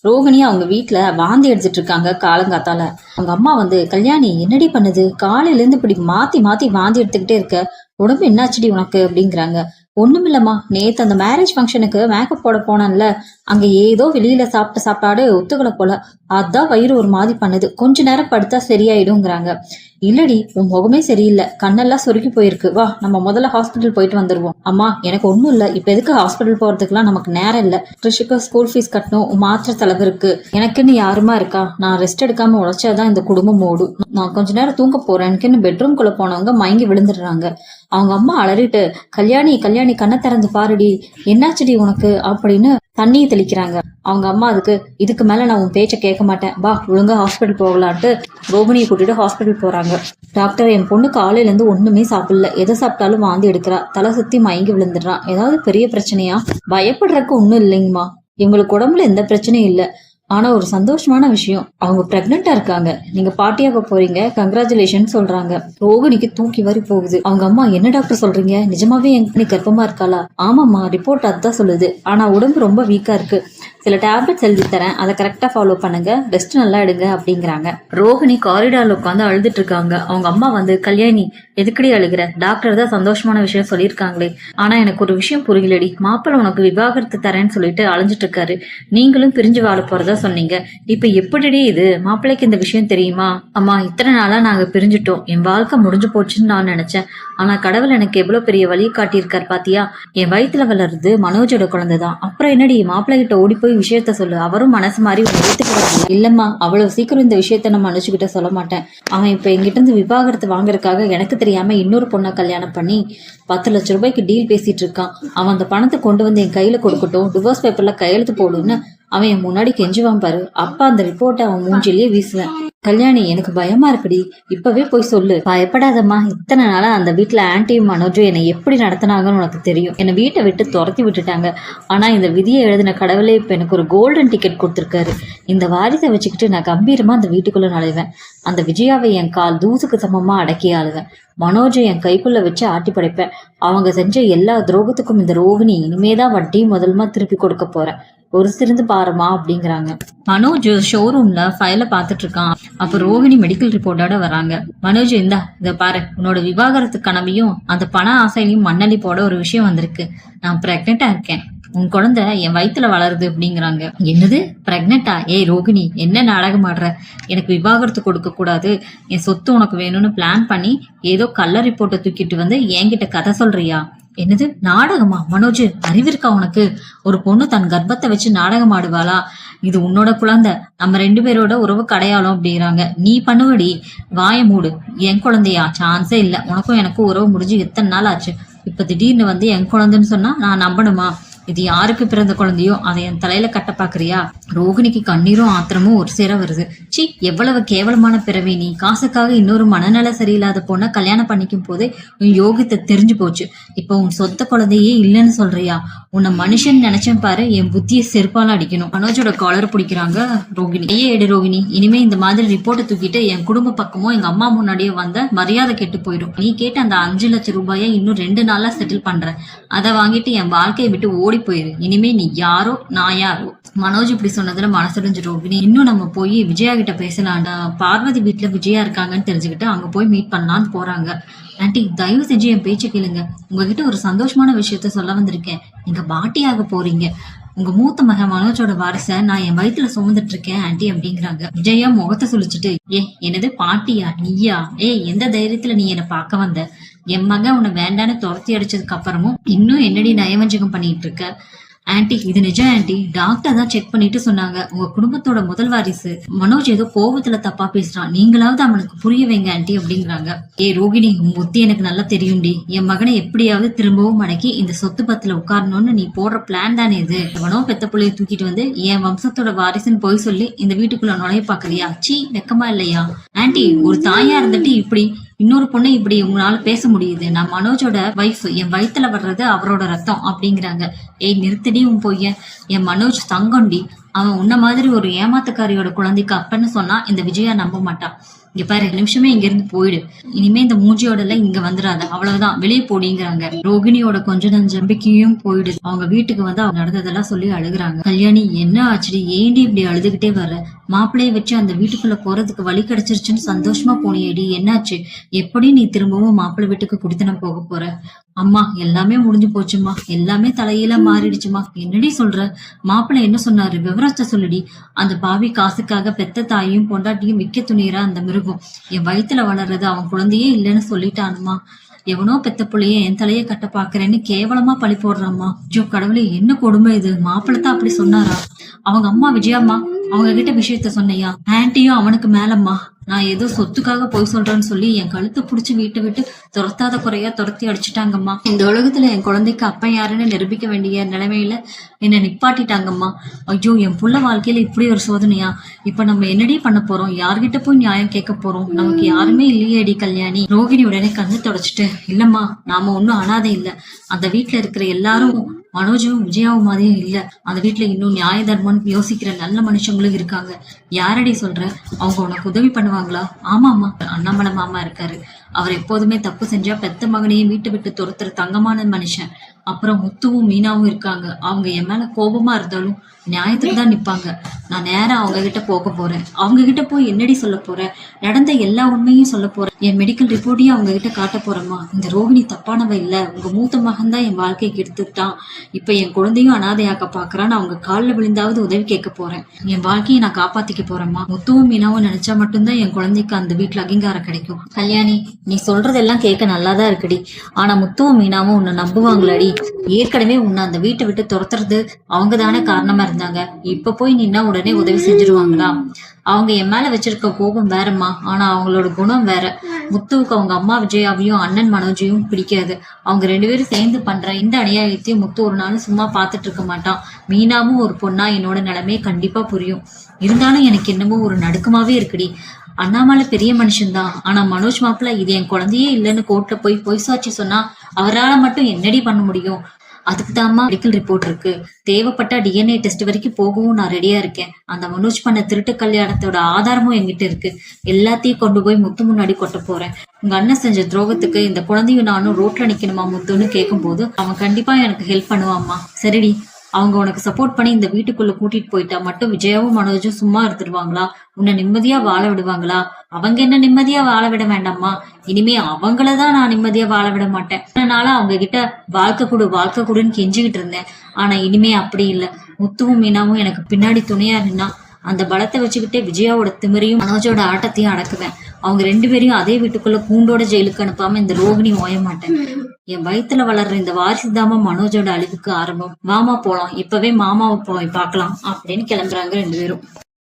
ரோகிணி அவங்க வீட்டுல வாந்தி எடுத்துட்டு இருக்காங்க காலங்காத்தால. அவங்க அம்மா வந்து, கல்யாணி என்னடி பண்ணுது, காலையில இருந்து இப்படி மாத்தி மாத்தி வாந்தி எடுத்துக்கிட்டே இருக்க, உடம்பு என்னாச்சுடி உனக்கு அப்படிங்கிறாங்க. ஒண்ணுமில்லம்மா, நேத்து அந்த மேரேஜ் ஃபங்க்ஷனுக்கு மேக்கப் போட போனான்ல, அங்க ஏதோ வெளியில சாப்பிட்ட சாப்பாடு ஒத்துக்கல போல, அதான் வயிறு ஒரு மாதிரி பண்ணுது, கொஞ்ச நேரம் படுத்தா சரியாயிடுங்கிறாங்க. இல்லடி, உன் முகமே சரியில்லை, கண்ணெல்லாம் சொருக்கி போயிருக்கு, வா நம்ம முதல்ல ஹாஸ்பிட்டல் போயிட்டு வந்துருவோம். அம்மா எனக்கு ஒண்ணும் இல்ல, இப்ப எதுக்கு ஹாஸ்பிட்டல் போறதுக்குலாம் நமக்கு நேரம் இல்ல, ரிஷிக்கு ஸ்கூல் ஃபீஸ் கட்டணும், மாத்திரை செலவு இருக்கு, எனக்குன்னு யாருமா இருக்கா, நான் ரெஸ்ட் எடுக்காம உழைச்சாதான் இந்த குடும்பம் ஓடும், நான் கொஞ்ச நேரம் தூங்க போறேன். எனக்குன்னு பெட்ரூம் குள்ள போனவங்க மயங்கி விழுந்துடுறாங்க. அவங்க அம்மா அலறிட்டு, கல்யாணி கல்யாணி கண்ணை திறந்து பாருடி, என்னாச்சுடி உனக்கு அப்படின்னு தண்ணியை தெளிக்கிறாங்க. அவங்க அம்மா இதுக்கு மேல நான் உன் பேச்சை கேட்க மாட்டேன், வா ஒழுங்கா ஹாஸ்பிட்டல் போகலான்ட்டு ரோகிணியை கூட்டிட்டு ஹாஸ்பிட்டல் போறாங்க. டாக்டர், என் பொண்ணு காலையில இருந்து ஒண்ணுமே சாப்பிடல, எதை சாப்பிட்டாலும் வாந்தி எடுக்கிறா, தலை சுத்தி மயங்கி விழுந்துடுறான், ஏதாவது பெரிய பிரச்சனையா? பயப்படுறதுக்கு ஒண்ணும் இல்லைங்கம்மா, இவங்களுக்கு உடம்புல எந்த பிரச்சனையும் இல்லை, ஆனா ஒரு சந்தோஷமான விஷயம், அவங்க பிரெக்னெண்டா இருக்காங்க, நீங்க பாட்டியாக போறீங்க, கங்க்ராச்சுலேஷன் சொல்றாங்க. ரோகிணிக்கு தூக்கி வரி போகுது. அவங்க அம்மா, என்ன டாக்டர் சொல்றீங்க, நிஜமாவே என் கர்ப்பமா இருக்காளா? ஆமாம்மா, ரிப்போர்ட் அதுதான் சொல்லுது, ஆனா உடம்பு ரொம்ப வீக்கா இருக்கு, சில டேப்லெட்ஸ் எழுதி தரேன், அதை கரெக்டா ஃபாலோ பண்ணுங்க, ரெஸ்ட் நல்லா எடுங்க அப்படிங்கிறாங்க. ரோகிணி காரிடார்ல உட்காந்து அழுதுட்டு இருக்காங்க. அவங்க அம்மா வந்து, கல்யாணி எதுக்கடி அழுகிற, டாக்டர் தான் சந்தோஷமான விஷயம் சொல்லியிருக்காங்களே, ஆனா எனக்கு ஒரு விஷயம் புரியலடி, மாப்பிள்ள உனக்கு விவாகரத்து தரேன்னு சொல்லிட்டு அலைஞ்சிட்டு இருக்காரு, நீங்களும் பிரிஞ்சு வாழ போறதா சொன்னீங்க, இப்ப எப்படிடி இது, மாப்பிள்ளைக்கு இந்த விஷயம் தெரியுமா? அம்மா, இத்தனை நாளா நாங்க பிரிஞ்சுட்டோம், என் வாழ்க்கை முடிஞ்சு போச்சுன்னு நான் நினைச்சேன், ஆனா கடவுள் எனக்கு எவ்வளவு பெரிய வழி காட்டியிருக்காரு பாத்தியா, என் வயிற்றுல வளருது மனோஜோட குழந்தைதான், அப்புறம் என்னடி மாப்பிள்ளை கிட்ட ஓடி போய் விஷயத்த சொல்லு, அவரும் மனசு மாதிரி ஏத்துக்கிறாரு. இல்லம்மா, அவ்வளவு சீக்கிரம் இந்த விஷயத்த நான் மனுஷகிட்ட சொல்ல மாட்டேன், அவன் இப்ப எங்கிட்ட இருந்து விவாகரத்து வாங்குறதுக்காக எனக்கு தெரியாம இன்னொரு பொண்ணை கல்யாணம் பண்ணி 10 லட்சம் ரூபாய்க்கு டீல் பேசிட்டு இருக்கான், அவன் அந்த பணத்தை கொண்டு வந்து என் கையில கொடுக்கட்டும், டிவோர்ஸ் பேப்பர்ல கையெழுத்து போடுன்னு அவன் என் முன்னாடி கெஞ்சுவான் பாரு, அப்ப அந்த ரிப்போர்ட்டை அவன் மூஞ்சிலேயே வீசுவேன். கல்யாணி எனக்கு பயமா இருக்குடி, இப்பவே போய் சொல்லு. பயப்படாதம்மா, இத்தனை நாளா அந்த வீட்டுல ஆன்டியும் மனோஜும் என்னை எப்படி நடத்தினாங்கன்னு உனக்கு தெரியும், என்னை வீட்டை விட்டு துரத்தி விட்டுட்டாங்க, ஆனா இந்த விதியை எழுதின கடவுளே இப்ப எனக்கு ஒரு கோல்டன் டிக்கெட் கொடுத்துருக்காரு, இந்த வாரிசை வச்சுக்கிட்டு நான் கம்பீரமா அந்த வீட்டுக்குள்ள நுழைவேன், அந்த விஜயாவை என் கால் தூசுக்கு சமமா அடக்கி ஆளுவேன், மனோஜை என் கைக்குள்ள வச்சு ஆட்டி படைப்பேன், அவங்க செஞ்ச எல்லா துரோகத்துக்கும் இந்த ரோகிணி இனிமேதான் வட்டி முதல்மா திருப்பி கொடுக்க போறேன், ஒரு சிறந்து பாருமா அப்படிங்கிறாங்க. மனோஜ் ஷோரூம்ல ஃபைல பாத்துட்டு இருக்கான். அப்ப ரோகிணி மெடிக்கல் ரிப்போர்ட்டோட வராங்க. மனோஜ், இத பாரு, உன்னோட விவாகரத்து கனவையும் அந்த பண ஆசையிலையும் மண்ணலி போட ஒரு விஷயம் வந்திருக்கு, நான் பிரெக்னெண்டா இருக்கேன், உன் குழந்தை என் வயிற்றுல வளருது அப்படிங்கிறாங்க. என்னது, பிரெக்னெண்டா? ஏய் ரோகிணி, என்ன நாடகம் ஆடுற, எனக்கு விவாகரத்து கொடுக்க கூடாது, என் சொத்து உனக்கு வேணும்னு பிளான் பண்ணி ஏதோ கள்ள ரிப்போர்ட்டை தூக்கிட்டு வந்து என்கிட்ட கதை சொல்றியா? என்னது நாடகமா? மனோஜ், அறிவிருக்கா உனக்கு? ஒரு பொண்ணு தன் கர்ப்பத்தை வச்சு நாடகம் ஆடுவாளா? இது உன்னோட குழந்தை, நம்ம 2 பேரோட உறவு கடையாளம் அப்படிங்கிறாங்க. நீ பண்ணுவடி, வாய மூடு, என் குழந்தையா? சான்ஸே இல்ல, உனக்கும் எனக்கும் உறவு முடிஞ்சு எத்தனை நாள் ஆச்சு, இப்ப திடீர்னு வந்து என் குழந்தைன்னு சொன்னா நான் நம்பணுமா? இது யாருக்கு பிறந்த குழந்தையோ அதை என் தலையில கட்ட பாக்குறியா? ரோகிணிக்கு கண்ணீரும் ஆத்திரமும் ஒரு சேர வருது. சி, எவ்வளவு கேவலமான பிறவி நீ, காசுக்காக இன்னொரு மனநல சரியில்லாத பொண்ண கல்யாணம் பண்ணிக்கும் போதே உன் யோகத்தை தெரிஞ்சு போச்சு, இப்ப உன் சொந்த குழந்தையே இல்லைன்னு சொல்றியா? உன்னை மனுஷன் நினைச்சேன் பாரு, என் புத்தியை செருப்பால அடிக்கணும். மனோஜோட காலர் பிடிக்கிறாங்க ரோகிணி. ஏ எடு ரோகிணி, இனிமே இந்த மாதிரி ரிப்போர்ட்டை தூக்கிட்டு என் குடும்ப பக்கமோ எங்க அம்மா முன்னாடியே வந்த மரியாதை கெட்டு போயிடும், நீ கேட்ட அந்த 5 லட்சம் ரூபாயை இன்னும் 2 நாளா செட்டில் பண்ற, அதை வாங்கிட்டு என் வாழ்க்கையை விட்டு ஓடி போயிரு, இனிமே நீ யாரோ நான் யாரோ. மனோஜ் இப்படி சொன்னதுல மனசுடைஞ்சு ரோகிணி, இன்னும் நம்ம போய் விஜயா கிட்ட பேசலாம்டா, பார்வதி வீட்டுல விஜயா இருக்காங்கன்னு தெரிஞ்சுக்கிட்டு அங்க போய் மீட் பண்ணலான்னு போறாங்க. ஆன்டி, தயவு செஞ்சு என் பேச்சு கேளுங்க, உங்ககிட்ட ஒரு சந்தோஷமான விஷயத்த சொல்ல வந்திருக்கேன், நீங்க பாட்டியாக போறீங்க, உங்க மூத்த மகன் மனோஜோட வாரிசை நான் என் வயிற்றுல சுமந்துட்டு இருக்கேன் ஆன்டி அப்படிங்கிறாங்க. விஜயா முகத்தை சொல்லிச்சுட்டு, என்னது பாட்டியா, நீயா? எந்த தைரியத்துல நீ என்னை பார்க்க வந்த? என் மகன் உன்னை வேண்டான்னு துரத்தி அடிச்சதுக்கு அப்புறமும் இன்னும் என்னடி நயவஞ்சகம் பண்ணிட்டு இருக்க? ஆன்டி, இது நிஜம் ஆன்டி, டாக்டர் தான் செக் பண்ணிட்டு சொன்னாங்க, உங்க குடும்பத்தோட முதல் வாரிசு மனோஜ் ஏதோ கோபத்துல தப்பா பேசுறான், நீங்களாவது அவனுக்கு புரிய வைங்க ஆன்டி அப்படிங்கிறாங்க. ரோகிணி, உன் புத்தி எனக்கு நல்லா தெரியும்டி, என் மகனை எப்படியாவது திரும்பவும் அடக்கி இந்த சொத்து பத்துல உட்காரணும்னு நீ போடுற பிளான் தானே இது, எவனோ பெத்த பிள்ளைய தூக்கிட்டு வந்து என் வம்சத்தோட வாரிசுன்னு போய் சொல்லி இந்த வீட்டுக்குள்ள நுழைய பாக்குறியா? சீ, வெக்கமா இல்லையா? ஆன்டி, ஒரு தாயா இருந்துட்டு இப்படி இன்னொரு பொண்ணு இப்படி உங்களால பேச முடியுது, நான் மனோஜோட வைஃப், என் வயிற்றுல வர்றது அவரோட ரத்தம் அப்படிங்கிறாங்க. நிறுத்தடி உன் பொய்ய, என் மனோஜ் தங்கண்டி, அவன் உன்ன மாதிரி ஒரு ஏமாத்துக்காரியோட குழந்தைக்கு அப்பன்னு சொன்னா இந்த விஜயா நம்ப மாட்டான், இங்க பாரு நிமிஷமே இங்க இருந்து போயிடு, இனிமே இந்த மூஞ்சியோட எல்லாம் இங்க வந்துடாத, அவ்வளவுதான், வெளியே போடிங்கிறாங்க. ரோகிணியோட கொஞ்ச நம்பிக்கையும் போயிடுது. அவங்க வீட்டுக்கு வந்து அவங்க நடந்ததெல்லாம் சொல்லி அழுகுறாங்க. கல்யாணி என்ன ஆச்சுடி, ஏண்டி இப்படி அழுதுகிட்டே வர்ற? மாப்பிள்ளைய வச்சு அந்த வீட்டுக்குள்ள போறதுக்கு வழி கிடைச்சிருச்சுன்னு சந்தோஷமா போனியேடி, என்னாச்சு? எப்படி நீ திரும்பவும் மாப்பிள்ளை வீட்டுக்கு குடித்தனம் போக போற? அம்மா எல்லாமே முடிஞ்சு போச்சுமா, எல்லாமே தலையில மாறிடுச்சுமா. என்னடி சொல்ற? மாப்பிள்ளை என்ன சொன்னாரு, விவரத்தை சொல்லுடி. அந்த பாவி காசுக்காக பெத்த தாயையும் பொண்டாட்டியும் விக்க துணியற அந்த மிருகம் என் வயித்துல வளர்றது அவன் குழந்தையே இல்லைன்னு சொல்லிட்டானுமா. எவனோ பெத்த புள்ளைய என் தலைய கட்ட பாக்குறேன்னு கேவலமா பழி போடுறாம்மா. ஐயோ கடவுளே, என்ன கொடுமை இது! மாப்பிள்ளதான் அப்படி சொன்னாரா? அவங்க அம்மா விஜயாம்மா அவங்க கிட்ட விஷயத்த சொன்னையா? ஆன்ட்டியும் அவனுக்கு மேலம்மா. நான் ஏதோ சொத்துக்காக போய் சொல்றேன்னு சொல்லி என் கழுத்தை புடிச்சு வீட்டை விட்டு துரத்தாத குறையா துரத்தி அடிச்சுட்டாங்கம்மா. இந்த உலகத்துல என் குழந்தைக்கு அப்ப யாருன்னு நிரூபிக்க வேண்டிய நிலைமையில என்ன நிப்பாட்டிட்டாங்கம்மா. ஐயோ, என் புள்ள வாழ்க்கையில இப்படி ஒரு சோதனையா? இப்ப நம்ம என்னடி பண்ண போறோம்? யார்கிட்ட போய் நியாயம் கேட்க போறோம்? நமக்கு யாருமே இல்லையேடி கல்யாணி. ரோகிணி உடனே கண்ணு தொடச்சிட்டு, இல்லம்மா நாம ஒன்னும் அனாதை இல்ல, அந்த வீட்டுல இருக்கிற எல்லாரும் மனோஜும் விஜயாவும் மாதிரியும் இல்ல, அந்த வீட்டுல இன்னும் நியாய தர்மம் யோசிக்கிற நல்ல மனுஷங்களும் இருக்காங்க. யாரடி சொல்ற? அவங்க உனக்கு உதவி பண்ணுவாங்களா? ஆமாமா, அண்ணாமலை மாமா இருக்காரு. அவர் எப்போதுமே தப்பு செஞ்சா பெத்த மகனையும் வீட்டை விட்டு துரத்துற தங்கமான மனுஷன். அப்புறம் முத்துவும் மீனாவும் இருக்காங்க. அவங்க என் மேல கோபமா இருந்தாலும் நியாயத்துக்கு தான் நிப்பாங்க. நான் நேரம் அவங்க கிட்ட போக போறேன். அவங்க கிட்ட போய் என்னடி சொல்ல போறேன்? நடந்த எல்லா உண்மையும் சொல்ல போறேன். என் மெடிக்கல் ரிப்போர்ட்டையும் அவங்க கிட்ட காட்ட போறேம்மா. இந்த ரோகிணி தப்பானவ இல்ல, உங்க மூத்த மகன் தான் என் வாழ்க்கைக்கு எடுத்துட்டான். இப்ப என் குழந்தையும் அனாதையாக்க பாக்குறான்னு அவங்க காலில் விழுந்தாவது உதவி கேட்க போறேன். என் வாழ்க்கையை நான் காப்பாத்திக்க போறேம்மா. முத்துவும் மீனாவும் நினைச்சா மட்டும்தான் என் குழந்தைக்கு அந்த வீட்டுல அங்கீகாரம் கிடைக்கும். கல்யாணி, நீ சொல்றதெல்லாம் கேட்க நல்லாதான் இருக்குடி. ஆனா முத்துவும் மீனாவும் உன்னை நம்புவாங்களாடி? ஏற்கனவே உன்னை அந்த வீட்டை விட்டு துரத்துறது அவங்க தானே காரணமா இருந்தாங்க. இப்ப போய் நின்னா உடனே உதவி செஞ்சிருவாங்களா? அவங்க என் மேல வச்சிருக்க கோபம் வேறம்மா, ஆனா அவங்களோட குணம் வேற. முத்துவுக்கு அவங்க அம்மா விஜயாவையும் அண்ணன் மனோஜையும் பிடிக்காது. அவங்க ரெண்டு பேரும் சேர்ந்து பண்ற இந்த அநியாயத்தையும் முத்து ஒரு நாளும் சும்மா பாத்துட்டு இருக்க மாட்டான். மீனாவும் ஒரு பொண்ணா என்னோட நிலைமையே கண்டிப்பா புரியும். இருந்தாலும் எனக்கு என்னமோ ஒரு நடுக்கமாவே இருக்குடி. அண்ணாமலை பெரிய மனுஷன்தான், ஆனா மனோஜ் மாப்பிள்ள இது என் குழந்தையே இல்லைன்னு கோர்ட்ல போய் பொய் சாட்சி சொன்னா அவரால் மட்டும் என்னடி பண்ண முடியும்? அதுக்கு தான்மா மெடிக்கல் ரிப்போர்ட் இருக்கு. தேவைப்பட்ட டிஎன்ஏ டெஸ்ட் வரைக்கும் போகவும் நான் ரெடியா இருக்கேன். அந்த மனோஜ் பண்ண திருட்டு கல்யாணத்தோட ஆதாரமும் என்கிட்ட இருக்கு. எல்லாத்தையும் கொண்டு போய் முத்து முன்னாடி கொட்ட போறேன். உங்க அண்ணன் செஞ்ச துரோகத்துக்கு இந்த குழந்தையும் நானும் ரோட்ல நிக்கணுமா முத்துன்னு கேட்கும் போது அவன் கண்டிப்பா எனக்கு ஹெல்ப் பண்ணுவாம்மா. சரிடி, அவங்க உனக்கு சப்போர்ட் பண்ணி இந்த வீட்டுக்குள்ள கூட்டிட்டு போயிட்டா மட்டும் விஜயாவும் மனோஜும் சும்மா இருந்துருவாங்களா? உன்னை நிம்மதியா வாழ விடுவாங்களா? அவங்க என்ன நிம்மதியா வாழ விட வேண்டாமா? இனிமே அவங்களதான் நான் நிம்மதியா வாழ விட மாட்டேன். அதனால அவங்க கிட்ட வாழ்க்கை கொடுன்னு கெஞ்சிக்கிட்டு இருந்தேன். ஆனா இனிமே அப்படி இல்லை. முத்துவும் மீனாவும் எனக்கு பின்னாடி துணையா நின்னா அந்த பலத்தை வச்சுக்கிட்டே விஜயாவோட திமிரையும் மனோஜோட ஆட்டத்தையும் அடக்குவேன். அவங்க ரெண்டு பேரையும் அதே வீட்டுக்குள்ள கூண்டோட ஜெயிலுக்கு அனுப்பாம இந்த ரோகிணி ஓய மாட்டேன். என் வயித்துல வளர்ற இந்த வாரிசுதாம மனோஜோட அழிவுக்கு ஆரம்பம். மாமா போலாம், இப்பவே மாமாவை போய் பார்க்கலாம் அப்படின்னு கிளம்புறாங்க ரெண்டு பேரும்.